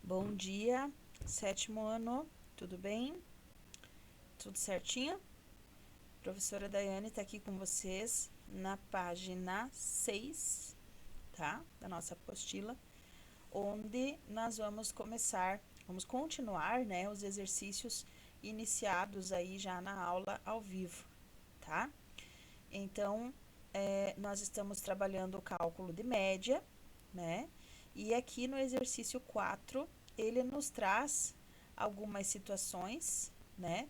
Bom dia, sétimo ano, tudo bem? Tudo certinho? Professora Daiane está aqui com vocês na página 6, tá? Da nossa apostila, onde nós vamos continuar, né, os exercícios iniciados aí já na aula ao vivo, tá? Então, nós estamos trabalhando o cálculo de média, né? E aqui no exercício 4, ele nos traz algumas situações, né?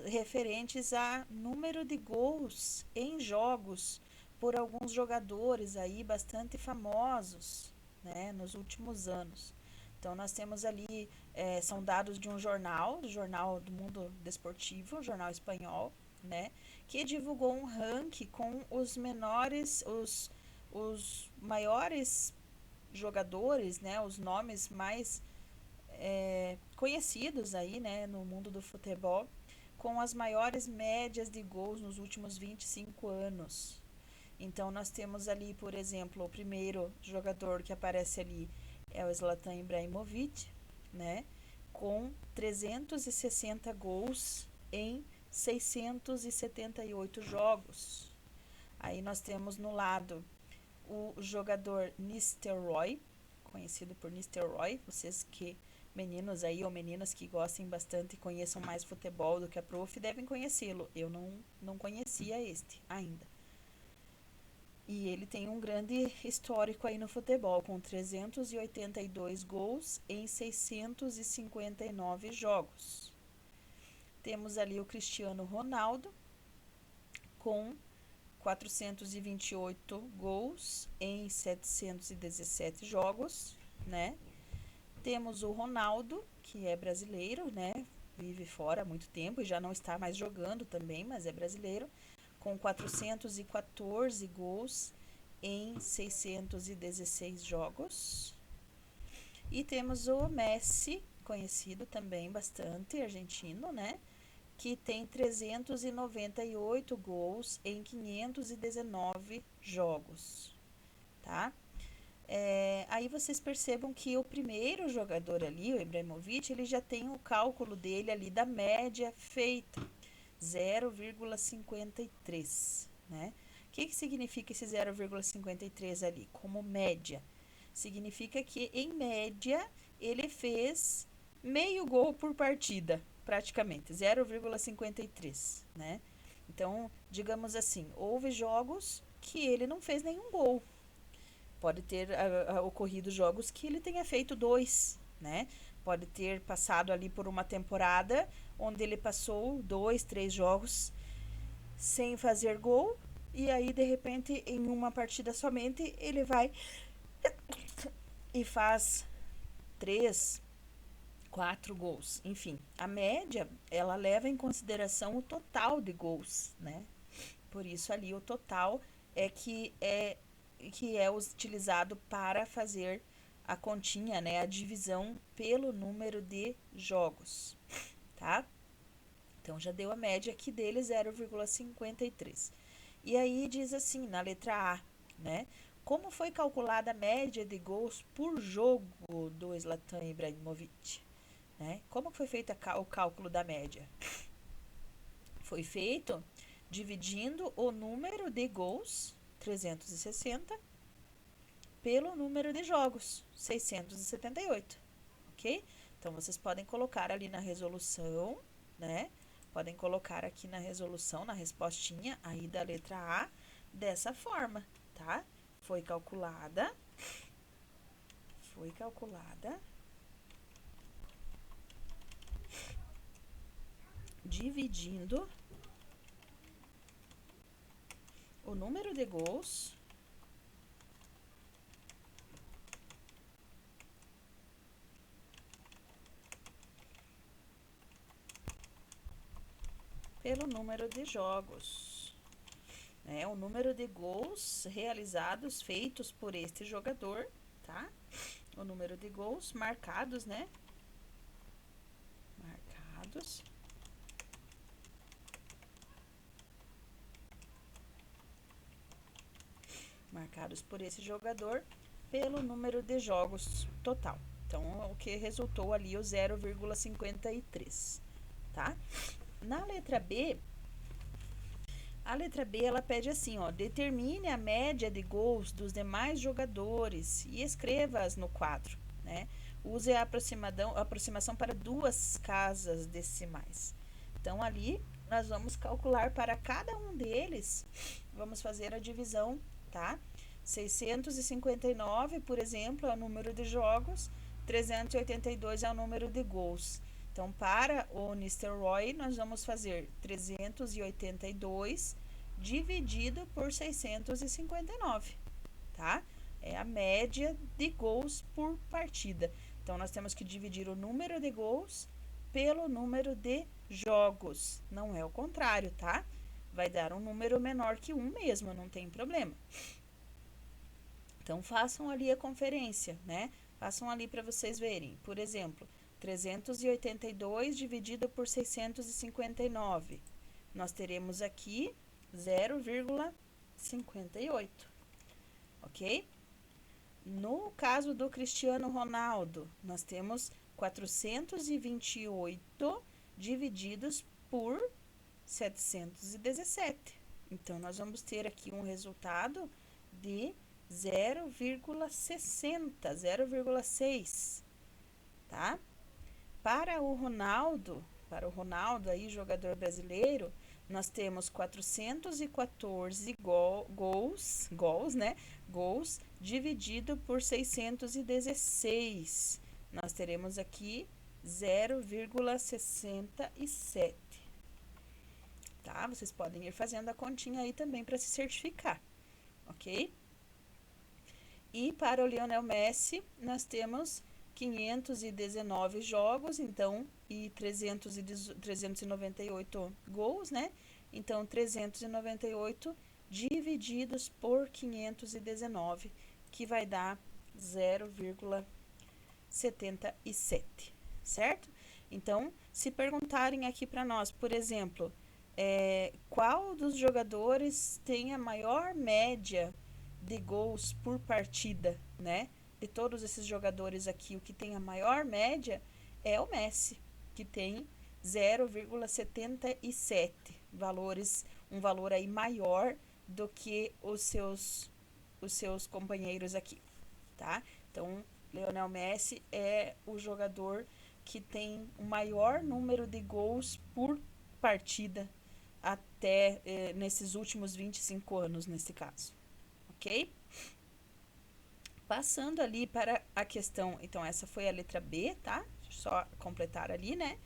Referentes a número de gols em jogos por alguns jogadores aí bastante famosos, né? Nos últimos anos. Então, nós temos ali, são dados de um jornal do mundo desportivo, jornal espanhol, né? Que divulgou um ranking com os maiores jogadores, né? Os nomes mais conhecidos aí, né? No mundo do futebol, com as maiores médias de gols nos últimos 25 anos. Então, nós temos ali, por exemplo, o primeiro jogador que aparece ali é o Zlatan Ibrahimovic, né? Com 360 gols em 678 jogos. Aí nós temos no lado o jogador Nistelrooy, conhecido por Nistelrooy, vocês que meninos aí ou meninas que gostem bastante e conheçam mais futebol do que a prof devem conhecê-lo. Eu não conhecia este ainda. E ele tem um grande histórico aí no futebol, com 382 gols em 659 jogos. Temos ali o Cristiano Ronaldo, com 428 gols em 717 jogos, né? Temos o Ronaldo, que é brasileiro, né? Vive fora há muito tempo e já não está mais jogando também, mas é brasileiro, com 414 gols em 616 jogos. E temos o Messi, conhecido também bastante, argentino, né? Que tem 398 gols em 519 jogos, tá? Aí vocês percebam que o primeiro jogador ali, o Ibrahimovic, ele já tem o cálculo dele ali da média feita, 0,53, né? O que significa esse 0,53 ali? Como média. Significa que, em média, ele fez meio gol por partida, praticamente, 0,53, né? Então, digamos assim, houve jogos que ele não fez nenhum gol. Pode ter ocorrido jogos que ele tenha feito 2, né? Pode ter passado ali por uma temporada onde ele passou 2, 3 jogos sem fazer gol, e aí de repente em uma partida somente ele vai e faz 3, 4 gols. Enfim, a média ela leva em consideração o total de gols, né? Por isso ali o total é utilizado para fazer a continha, né, a divisão pelo número de jogos, tá? Então já deu a média aqui dele 0,53. E aí diz assim, na letra A, né? Como foi calculada a média de gols por jogo do Zlatan Ibrahimovic? Né? Como foi feito o cálculo da média? Foi feito dividindo o número de gols, 360, pelo número de jogos, 678, ok? Então, vocês podem colocar ali na resolução, né? Podem colocar aqui na resolução, na respostinha aí da letra A, dessa forma, tá? Foi calculada, dividindo o número de gols pelo número de jogos, né? O número de gols realizados, feitos por este jogador, tá? O número de gols marcados, né? Marcados por esse jogador pelo número de jogos total, Então, o que resultou ali o 0,53, tá? Na letra B, a letra B ela pede assim, ó, determine a média de gols dos demais jogadores e escreva-as no quadro, né? Use a aproximação para duas casas decimais. Então, ali nós vamos calcular para cada um deles, vamos fazer a divisão, tá? 659, por exemplo, é o número de jogos, 382 é o número de gols. Então, para o Nistelrooy, nós vamos fazer 382 dividido por 659, tá? É a média de gols por partida. Então, nós temos que dividir o número de gols pelo número de jogos. Não é o contrário, tá? Vai dar um número menor que 1 mesmo, não tem problema. Então, façam ali a conferência, né? Façam ali para vocês verem. Por exemplo, 382 dividido por 659. Nós teremos aqui 0,58, ok? No caso do Cristiano Ronaldo, nós temos 428 divididos por 717. Então, nós vamos ter aqui um resultado de 0,60, 0,6, tá? Para o Ronaldo aí, jogador brasileiro, nós temos 414 gols, né? Gols dividido por 616. Nós teremos aqui 0,67. Tá? Vocês podem ir fazendo a continha aí também para se certificar, ok? E para o Lionel Messi, nós temos 519 jogos, então, e 398 gols, né? Então, 398 divididos por 519, que vai dar 0,77, certo? Então, se perguntarem aqui para nós, por exemplo, qual dos jogadores tem a maior média de gols por partida, né? De todos esses jogadores aqui, o que tem a maior média é o Messi, que tem 0,77 valores, um valor aí maior do que os seus companheiros aqui, tá? Então, Lionel Messi é o jogador que tem o maior número de gols por partida até nesses últimos 25 anos, nesse caso, ok? Passando ali para a questão, então essa foi a letra B, tá? Só completar ali, né?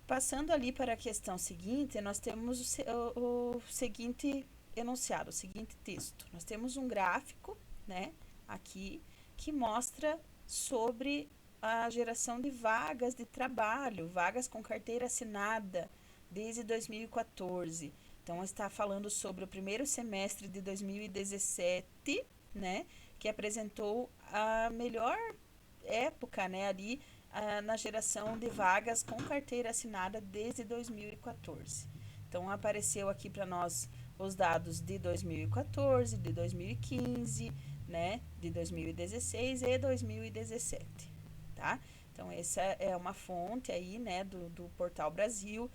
Passando ali para a questão seguinte, nós temos o seguinte enunciado, o seguinte texto. Nós temos um gráfico, né, aqui, que mostra sobre a geração de vagas de trabalho, vagas com carteira assinada desde 2014. Então, está falando sobre o primeiro semestre de 2017, né, que apresentou a melhor época, né, ali na geração de vagas com carteira assinada desde 2014. Então, apareceu aqui para nós os dados de 2014, de 2015, né, de 2016 e 2017, tá? Então, essa é uma fonte aí, né, do Portal Brasil,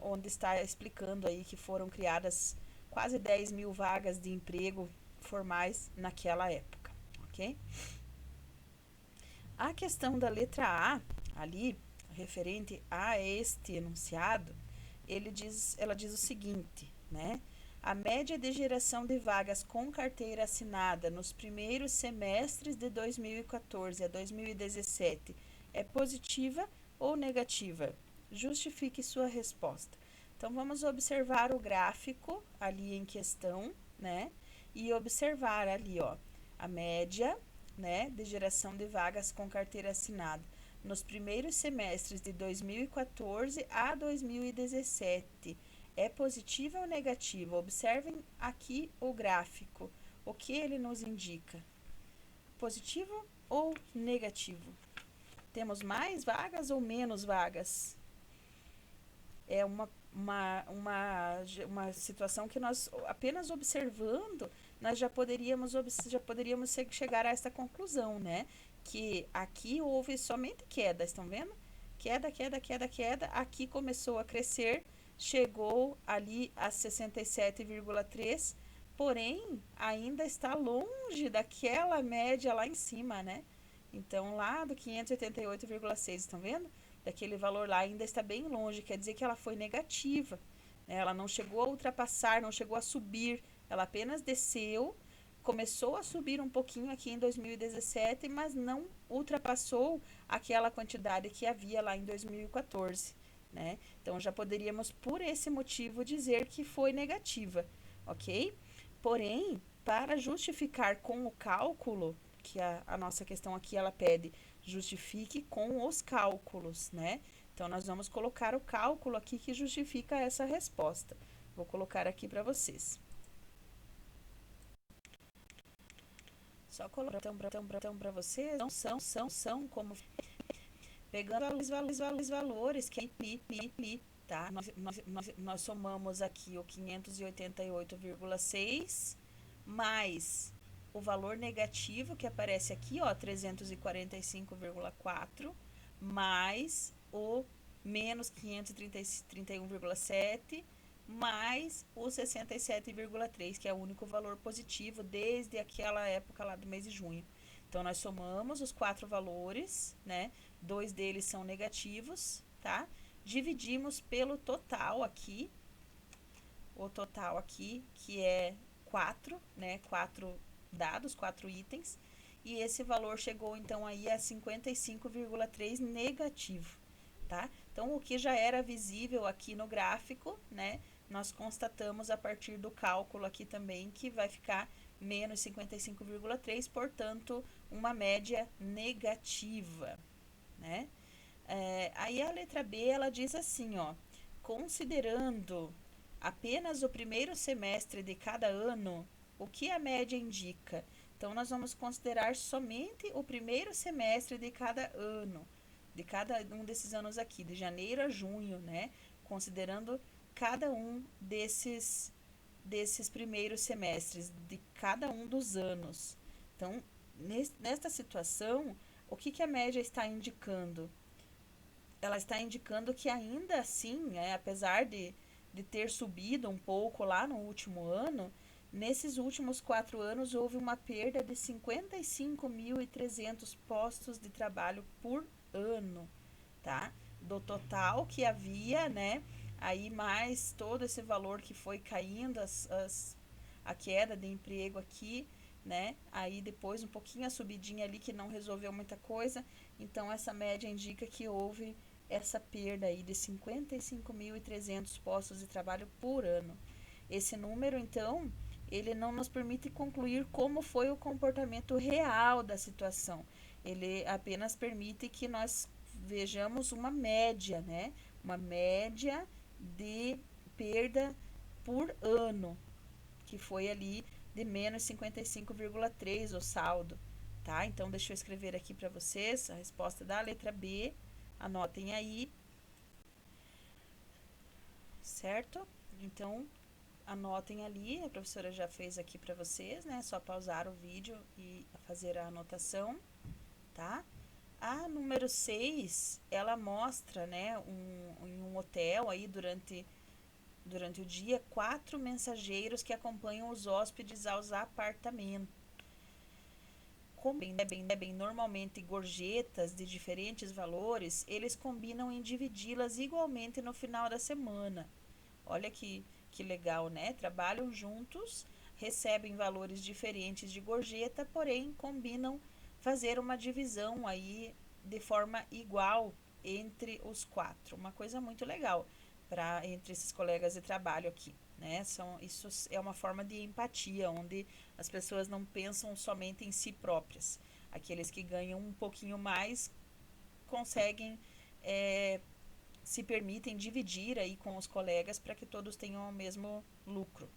onde está explicando aí que foram criadas quase 10 mil vagas de emprego formais naquela época, ok? A questão da letra A, ali, referente a este enunciado, ela diz o seguinte, né? A média de geração de vagas com carteira assinada nos primeiros semestres de 2014 a 2017 é positiva ou negativa? Justifique sua resposta. Então, vamos observar o gráfico ali em questão, né? E observar ali, ó, a média, né, de geração de vagas com carteira assinada nos primeiros semestres de 2014 a 2017. É positiva ou negativa? Observem aqui o gráfico. O que ele nos indica? Positivo ou negativo? Temos mais vagas ou menos vagas? É uma situação que nós, apenas observando, nós já poderíamos chegar a esta conclusão, né? que aqui houve somente queda, estão vendo? Queda, queda, queda, queda. Aqui começou a crescer, chegou ali a 67,3, porém ainda está longe daquela média lá em cima, né? Então, lá do 588,6, estão vendo? Daquele valor lá ainda está bem longe, quer dizer que ela foi negativa, né? Ela não chegou a ultrapassar, não chegou a subir, ela apenas desceu, começou a subir um pouquinho aqui em 2017, mas não ultrapassou aquela quantidade que havia lá em 2014, né? Então já poderíamos, por esse motivo, dizer que foi negativa, ok? Porém, para justificar com o cálculo, que a nossa questão aqui ela pede, justifique com os cálculos, né? Então nós vamos colocar o cálculo aqui que justifica essa resposta. Vou colocar aqui para vocês. Só colocar então para vocês, são como pegando os valores que tá? Nós somamos aqui o 588,6 mais o valor negativo que aparece aqui, ó, 345,4 mais o menos 531,7 mais o 67,3, que é o único valor positivo desde aquela época lá do mês de junho. Então, nós somamos os 4 valores, né? 2 deles são negativos, tá? Dividimos pelo total aqui, o total aqui, que é 4, né? 4 dados, 4 itens, e esse valor chegou então aí a 55,3 negativo, tá? Então, o que já era visível aqui no gráfico, né? Nós constatamos a partir do cálculo aqui também que vai ficar menos 55,3, portanto, uma média negativa, né? Aí a letra B, ela diz assim, ó, considerando apenas o primeiro semestre de cada ano, o que a média indica? Então, nós vamos considerar somente o primeiro semestre de cada ano, de cada um desses anos aqui, de janeiro a junho, né? Considerando cada um desses primeiros semestres, de cada um dos anos. Então, nesta situação, o que a média está indicando? Ela está indicando que ainda assim, apesar de ter subido um pouco lá no último ano, nesses últimos 4 anos houve uma perda de 55.300 postos de trabalho por ano, tá? Do total que havia, né? Aí mais todo esse valor que foi caindo, a queda de emprego aqui, né? Aí depois um pouquinho a subidinha ali que não resolveu muita coisa. Então essa média indica que houve essa perda aí de 55.300 postos de trabalho por ano. Esse número, então, ele não nos permite concluir como foi o comportamento real da situação. Ele apenas permite que nós vejamos uma média, né? Uma média de perda por ano, que foi ali de menos 55,3 o saldo, tá? Então, deixa eu escrever aqui para vocês a resposta da letra B. Anotem aí, certo? Então, anotem ali, a professora já fez aqui para vocês, né? Só pausar o vídeo e fazer a anotação, tá? A número 6, ela mostra, né, em um hotel aí durante o dia, 4 mensageiros que acompanham os hóspedes aos apartamentos. Como bem normalmente gorjetas de diferentes valores, eles combinam em dividi-las igualmente no final da semana. Olha que legal, né? Trabalham juntos, recebem valores diferentes de gorjeta, porém combinam fazer uma divisão aí de forma igual entre os 4. Uma coisa muito legal para entre esses colegas de trabalho aqui, né? Isso é uma forma de empatia, onde as pessoas não pensam somente em si próprias. Aqueles que ganham um pouquinho mais conseguem se permitem dividir aí com os colegas para que todos tenham o mesmo lucro.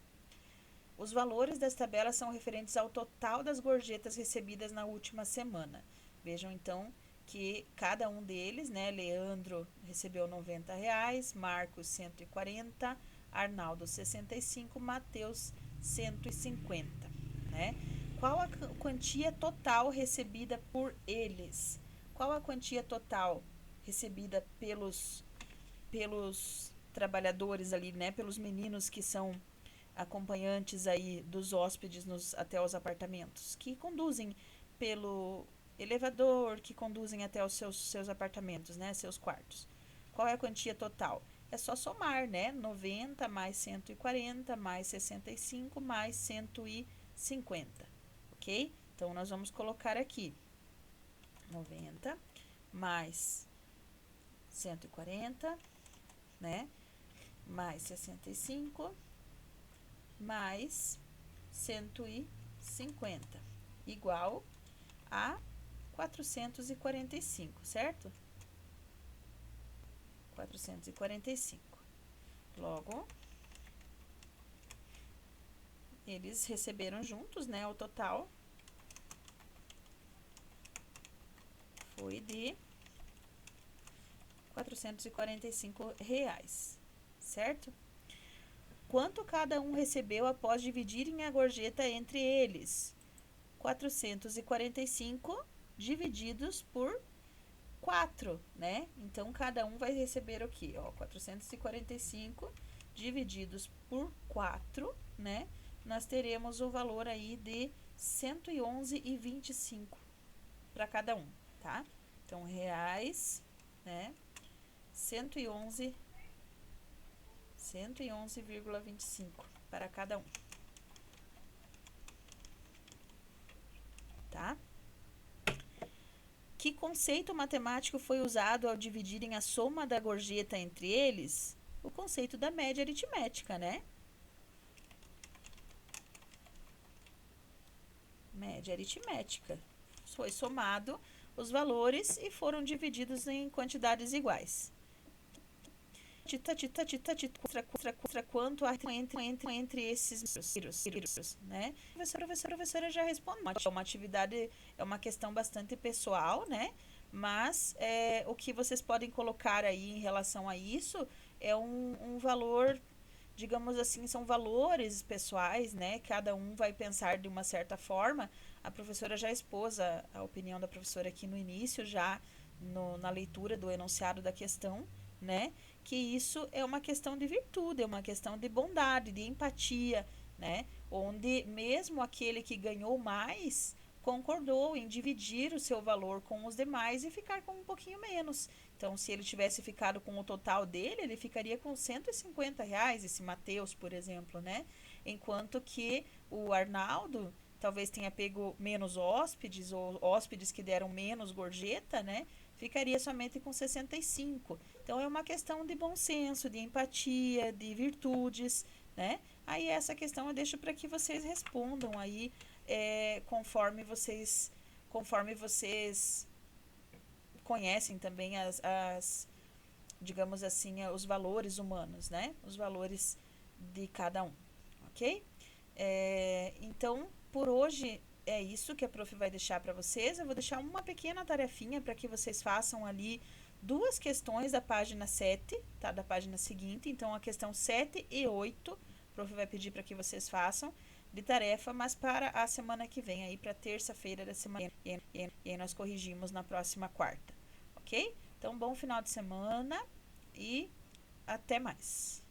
Os valores das tabelas são referentes ao total das gorjetas recebidas na última semana. Vejam então que cada um deles, né, Leandro recebeu R$ 90, Marcos 140, Arnaldo 65, Mateus 150, né? quantia total recebida por eles? Qual a quantia total recebida pelos trabalhadores ali, né? Pelos meninos que são acompanhantes aí dos hóspedes até os apartamentos, que conduzem pelo elevador, que conduzem até os seus apartamentos, né? Seus quartos. Qual é a quantia total? É só somar, né? 90 mais 140 mais 65 mais 150, ok? Então, nós vamos colocar aqui 90 mais 140, né? Mais 65 mais 150, igual a 445, certo? 445. Logo, eles receberam juntos, né? O total foi de R$ 445, certo? Quanto cada um recebeu após dividirem a gorjeta entre eles? 445 divididos por 4, né? Então, cada um vai receber o quê? Ó, 445 divididos por 4, né? Nós teremos o valor aí de 111,25 para cada um, tá? Então, reais, né? 111,25 para cada um, tá? Que conceito matemático foi usado ao dividirem a soma da gorjeta entre eles? O conceito da média aritmética, né? Média aritmética. Foi somado os valores e foram divididos em quantidades iguais. Quanto entre esses números, né? A professora já responde. É uma atividade, é uma questão bastante pessoal, né? Mas o que vocês podem colocar aí em relação a isso é um valor, digamos assim, são valores pessoais, né? Cada um vai pensar de uma certa forma. A professora já expôs a opinião da professora aqui no início, já na leitura do enunciado da questão, né? Que isso é uma questão de virtude, é uma questão de bondade, de empatia, né? Onde mesmo aquele que ganhou mais concordou em dividir o seu valor com os demais e ficar com um pouquinho menos. Então, se ele tivesse ficado com o total dele, ele ficaria com R$ 150, esse Mateus, por exemplo, né? Enquanto que o Arnaldo talvez tenha pego menos hóspedes, ou hóspedes que deram menos gorjeta, né? Ficaria somente com 65. Então, é uma questão de bom senso, de empatia, de virtudes, né? Aí, essa questão eu deixo para que vocês respondam aí, conforme vocês conhecem também digamos assim, os valores humanos, né? Os valores de cada um, ok? Então, por hoje é isso que a prof vai deixar para vocês. Eu vou deixar uma pequena tarefinha para que vocês façam ali duas questões da página 7, tá? Da página seguinte. Então, a questão 7 e 8, a prof vai pedir para que vocês façam de tarefa, mas para a semana que vem, aí para terça-feira da semana. E aí nós corrigimos na próxima quarta, ok? Então, bom final de semana e até mais.